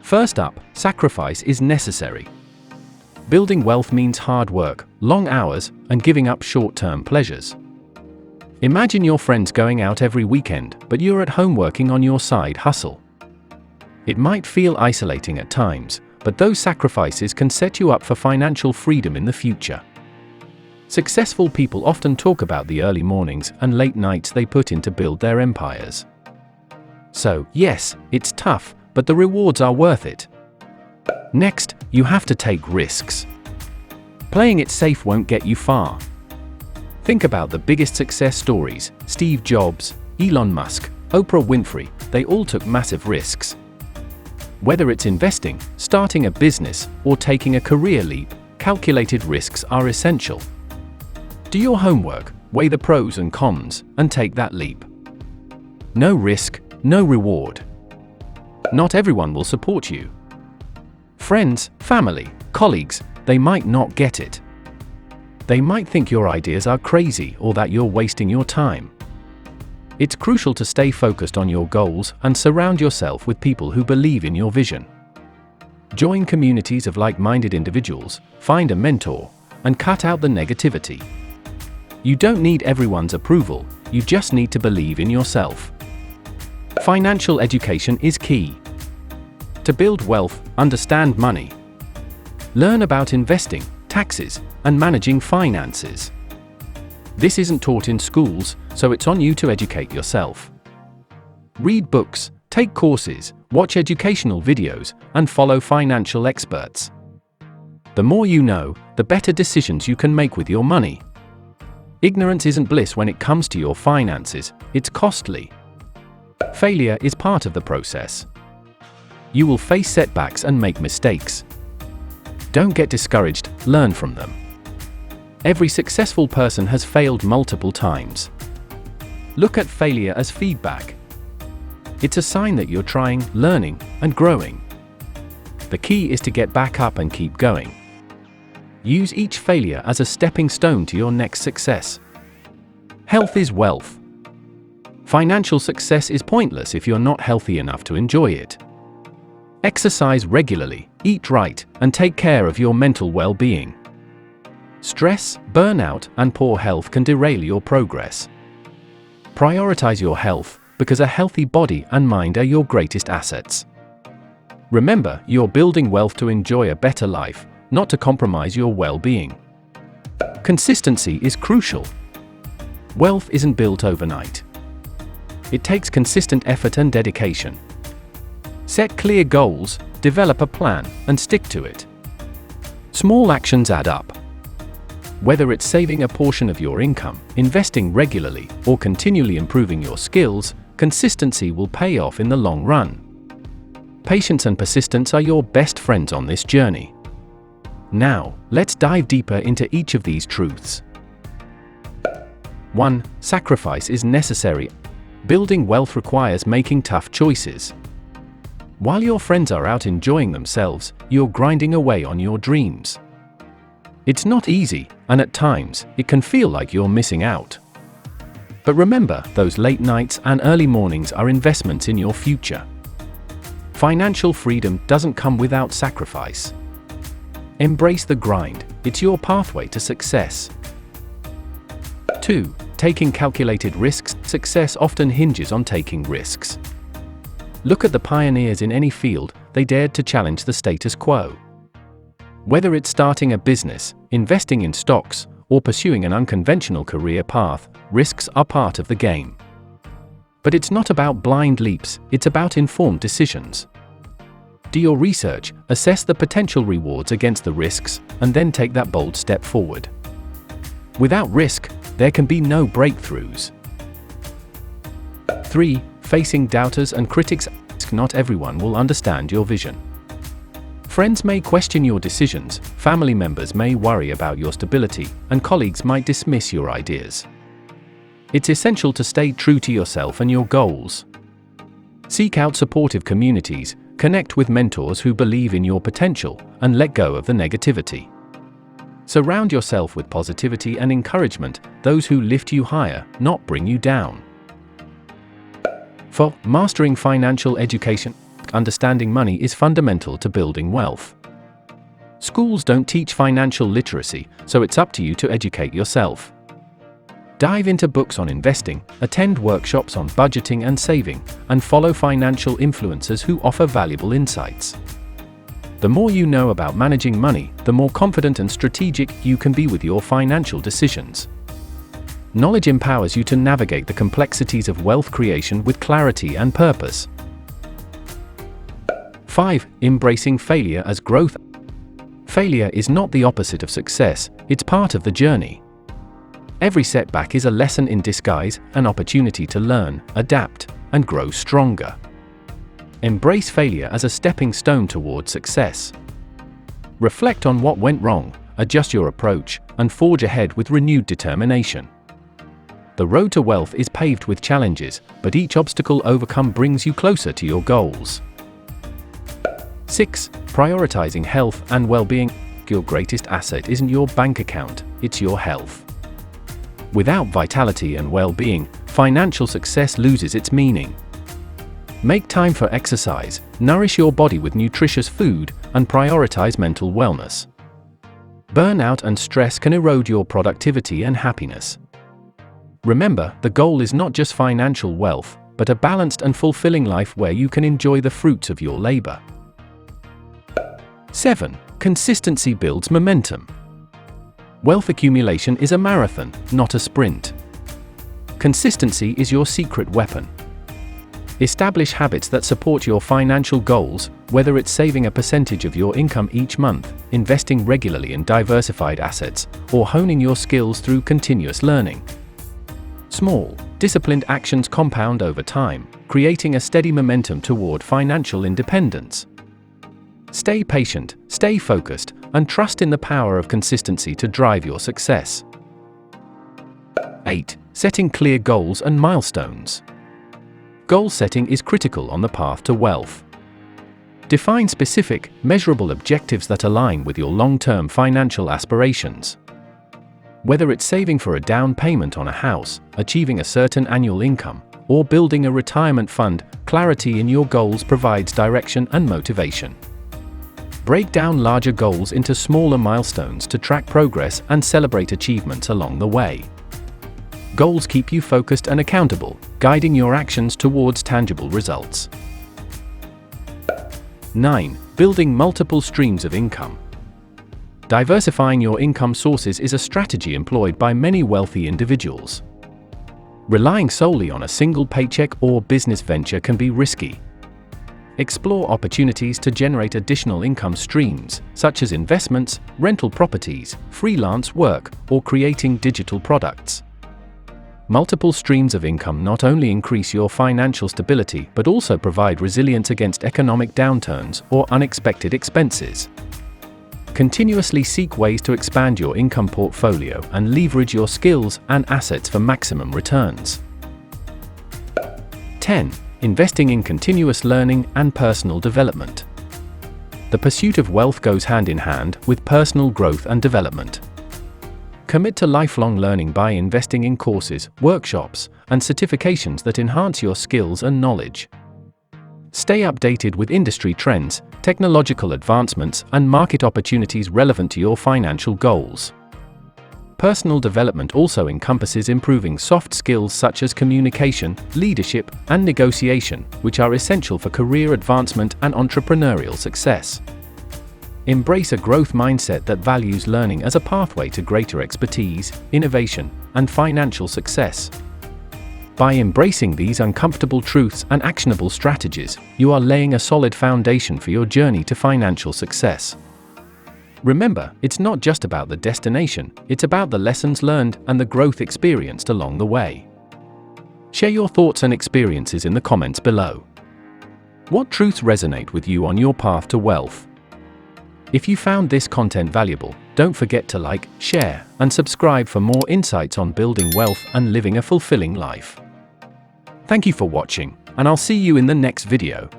First up, sacrifice is necessary. Building wealth means hard work, long hours, and giving up short-term pleasures. Imagine your friends going out every weekend, but you're at home working on your side hustle. It might feel isolating at times, but those sacrifices can set you up for financial freedom in the future. Successful people often talk about the early mornings and late nights they put in to build their empires. So, yes, it's tough, but the rewards are worth it. Next, you have to take risks. Playing it safe won't get you far. Think about the biggest success stories: Steve Jobs, Elon Musk, Oprah Winfrey. They all took massive risks. Whether it's investing, starting a business, or taking a career leap, calculated risks are essential. Do your homework, weigh the pros and cons, and take that leap. No risk, no reward. Not everyone will support you. Friends, family, colleagues, they might not get it. They might think your ideas are crazy or that you're wasting your time. It's crucial to stay focused on your goals and surround yourself with people who believe in your vision. Join communities of like-minded individuals, find a mentor, and cut out the negativity. You don't need everyone's approval, you just need to believe in yourself. Financial education is key. To build wealth, understand money. Learn about investing, taxes, and managing finances. This isn't taught in schools, so it's on you to educate yourself. Read books, take courses, watch educational videos, and follow financial experts. The more you know, the better decisions you can make with your money. Ignorance isn't bliss when it comes to your finances, it's costly. Failure is part of the process. You will face setbacks and make mistakes. Don't get discouraged, learn from them. Every successful person has failed multiple times. Look at failure as feedback. It's a sign that you're trying, learning, and growing. The key is to get back up and keep going. Use each failure as a stepping stone to your next success. Health is wealth. Financial success is pointless if you're not healthy enough to enjoy it. Exercise regularly, eat right, and take care of your mental well-being. Stress, burnout, and poor health can derail your progress. Prioritize your health, because a healthy body and mind are your greatest assets. Remember, you're building wealth to enjoy a better life, not to compromise your well-being. Consistency is crucial. Wealth isn't built overnight. It takes consistent effort and dedication. Set clear goals, develop a plan, and stick to it. Small actions add up. Whether it's saving a portion of your income, investing regularly, or continually improving your skills, consistency will pay off in the long run. Patience and persistence are your best friends on this journey. Now, let's dive deeper into each of these truths. 1. Sacrifice is necessary. Building wealth requires making tough choices. While your friends are out enjoying themselves, you're grinding away on your dreams. It's not easy, and at times, it can feel like you're missing out. But remember, those late nights and early mornings are investments in your future. Financial freedom doesn't come without sacrifice. Embrace the grind, it's your pathway to success. 2. Taking calculated risks. Success often hinges on taking risks. Look at the pioneers in any field, they dared to challenge the status quo. Whether it's starting a business, investing in stocks, or pursuing an unconventional career path, risks are part of the game. But it's not about blind leaps, it's about informed decisions. Do your research, assess the potential rewards against the risks, and then take that bold step forward. Without risk, there can be no breakthroughs. 3. Facing doubters and critics. Not everyone will understand your vision. Friends may question your decisions, family members may worry about your stability, and colleagues might dismiss your ideas. It's essential to stay true to yourself and your goals. Seek out supportive communities, connect with mentors who believe in your potential, and let go of the negativity. Surround yourself with positivity and encouragement, those who lift you higher, not bring you down. 4. Mastering financial education. understanding money is fundamental to building wealth. Schools don't teach financial literacy, so it's up to you to educate yourself. Dive into books on investing, attend workshops on budgeting and saving, and follow financial influencers who offer valuable insights. The more you know about managing money, the more confident and strategic you can be with your financial decisions. Knowledge empowers you to navigate the complexities of wealth creation with clarity and purpose. 5. Embracing failure as growth. Failure is not the opposite of success, it's part of the journey. Every setback is a lesson in disguise, an opportunity to learn, adapt, and grow stronger. Embrace failure as a stepping stone toward success. Reflect on what went wrong, adjust your approach, and forge ahead with renewed determination. The road to wealth is paved with challenges, but each obstacle overcome brings you closer to your goals. 6. Prioritizing health and well-being. Your greatest asset isn't your bank account, it's your health. Without vitality and well-being, financial success loses its meaning. Make time for exercise, nourish your body with nutritious food, and prioritize mental wellness. Burnout and stress can erode your productivity and happiness. Remember, the goal is not just financial wealth, but a balanced and fulfilling life where you can enjoy the fruits of your labor. 7. Consistency builds momentum. Wealth accumulation is a marathon, not a sprint. Consistency is your secret weapon. Establish habits that support your financial goals, whether it's saving a percentage of your income each month, investing regularly in diversified assets, or honing your skills through continuous learning. Small, disciplined actions compound over time, creating a steady momentum toward financial independence. Stay patient, stay focused, and trust in the power of consistency to drive your success. 8. Setting clear goals and milestones. Goal setting is critical on the path to wealth. Define specific, measurable objectives that align with your long-term financial aspirations. Whether it's saving for a down payment on a house, achieving a certain annual income, or building a retirement fund, clarity in your goals provides direction and motivation. Break down larger goals into smaller milestones to track progress and celebrate achievements along the way. Goals keep you focused and accountable, guiding your actions towards tangible results. 9. Building multiple streams of income. Diversifying your income sources is a strategy employed by many wealthy individuals. Relying solely on a single paycheck or business venture can be risky. Explore opportunities to generate additional income streams, such as investments, rental properties, freelance work, or creating digital products. Multiple streams of income not only increase your financial stability but also provide resilience against economic downturns or unexpected expenses. Continuously seek ways to expand your income portfolio and leverage your skills and assets for maximum returns. 10. Investing in continuous learning and personal development. The pursuit of wealth goes hand in hand with personal growth and development. Commit to lifelong learning by investing in courses, workshops, and certifications that enhance your skills and knowledge. Stay updated with industry trends, technological advancements, and market opportunities relevant to your financial goals. Personal development also encompasses improving soft skills such as communication, leadership, and negotiation, which are essential for career advancement and entrepreneurial success. Embrace a growth mindset that values learning as a pathway to greater expertise, innovation, and financial success. By embracing these uncomfortable truths and actionable strategies, you are laying a solid foundation for your journey to financial success. Remember, it's not just about the destination, it's about the lessons learned and the growth experienced along the way. Share your thoughts and experiences in the comments below. What truths resonate with you on your path to wealth? If you found this content valuable, don't forget to like, share, and subscribe for more insights on building wealth and living a fulfilling life. Thank you for watching, and I'll see you in the next video.